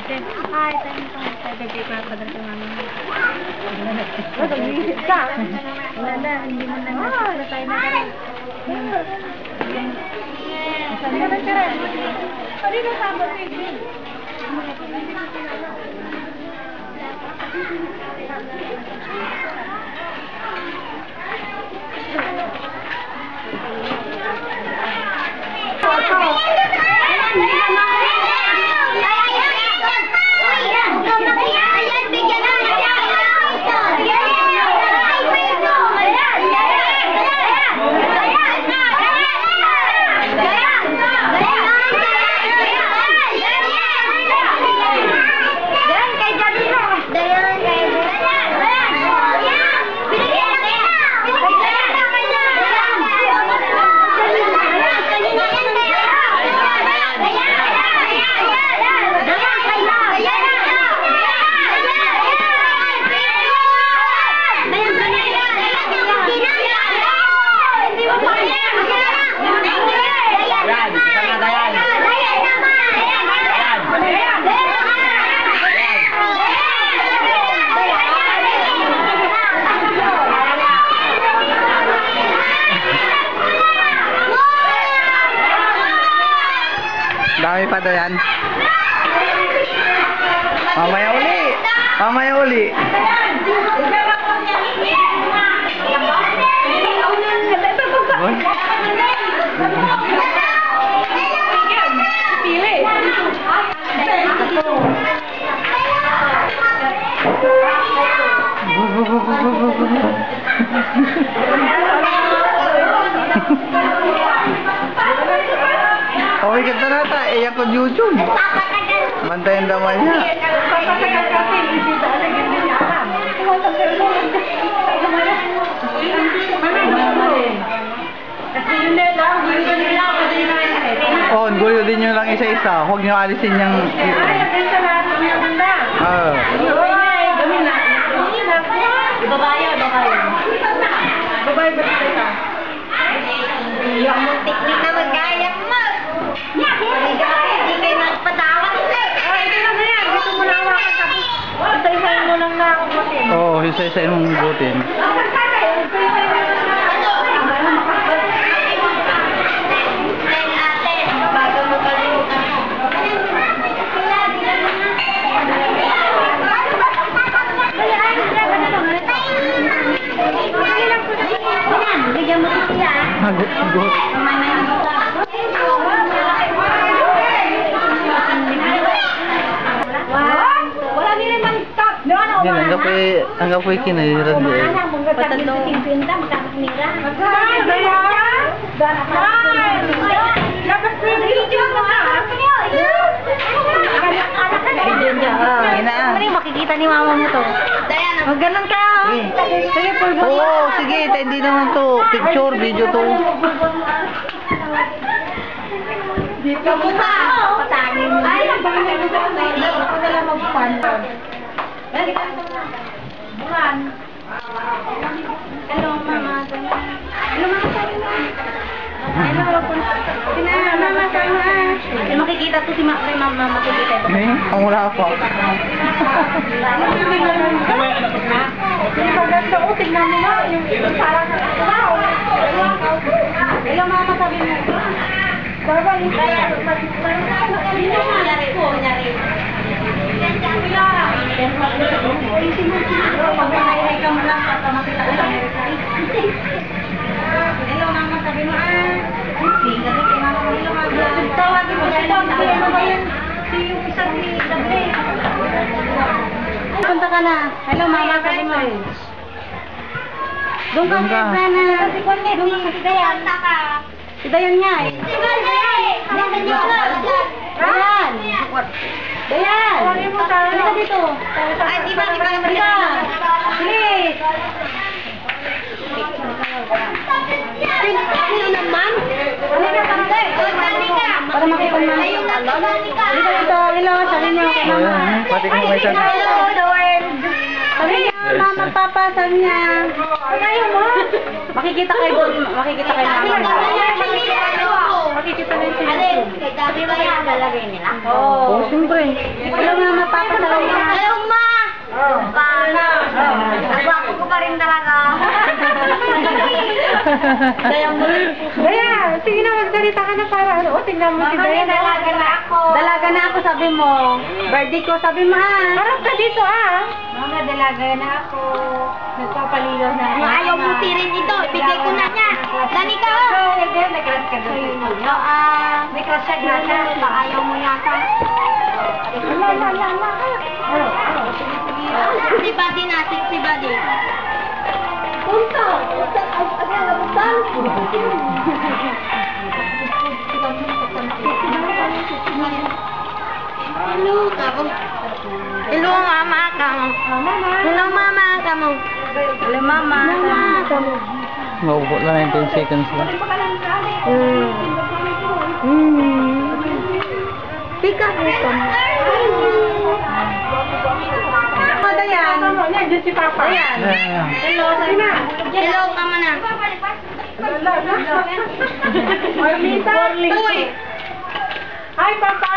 Hi, tayo nito. Tayo pa padala sa mama. Mag-iisip ka. Wala, hindi mo na na tayo na karin. Saan ka na karin? Pwede na sa baby. Dami pa Dayan. Mamaya uli. Mamaya uli. Pili. Okay, ganda na ta. Iyak ko YouTube. Bantayan naman niya. Oh, gulo din nyo lang isa-isa. Huwag nyo alisin yung ito. Oo. Babayo. Babayo ba ito? Yung mong teknik na mag-gaya mo. Hindi kayo nagpatawa. Ito na yan. Dito mo na hawakan tapos isa-isahin mo lang na butin. Oo, isa-isahin mong butin. Bago mo kalimutan. Bigyan mo ito siya. Hagot. Wala nila man stop. Yan, hanggang po kinairan din. Patatlo. Magkakamira. Makikita ni mama mo to. Mag ganun ka. Sige, Oo, sige. Hindi naman to. Picture, video to. Dito mo sa patangin mo. Ay, ang bangin mo sa kanila. Ako na lang mag-pan. Buwan. Hello, mama. Hello, mama. Hello, mama. Makikita to si mama. Makikita ito. Ang wala pa. Maganda o, tignan mo nga. Yung parang Hello, mama. Sabi mo. Baba, yung Nangyari po, nangyari. Pag-hi ka mo lang at makita ka lang. Hello, mama, sabi mo, tawagin mo siya doon. Ano ba yun? Si yung isang ni Dable. Punta ka na. Hello, mama, sabi mo. Doon ka, Brana. Doon ka si Dayan. Si Dayan nga eh. Dayan! Dayan! Halika dito. Ay, di ba? Halika! Please! Sino naman? Halika, tante! Para makita mo. Halika dito. Hello, sabi niyo kay mama. Pati ko may sabi. Hello, the world! Sabi niya, mama, papa, sabi niya. Ayaw mo? Makikita kayo doon. Makikita kayo mama. Makikita na yung sinusunod. Kay Daddy ba yan lalagay nila? Oo. Oo, siyempre. Hello, mama, Daya mo. Daya, sige na, magsalita ka na para ano. O, tingnan mo si Daya. Dalaga na ako. Dalaga na ako, sabi mo. Birthday ko, sabi mo Harap ka dito Mama, dalaga na ako. Nagpapalilaw na ako. Ayaw mo sirin ito. Ibigay ko na niya. Dani ka, May crush ka doon. May crush ka doon. Ayaw mo yata. Si Buddy na, si Buddy. Punta! Hello, kabong. Hello, mama ka mo. Hello, mama ka mo. Hello, mama. Mama ka mo. Maupo lang 10 seconds lang. Pika ko ito. Dayan. Diyan si Papa. Ayan. Hello, Sana. Hello, mama na. Marmita. Uy! Hi, Papa.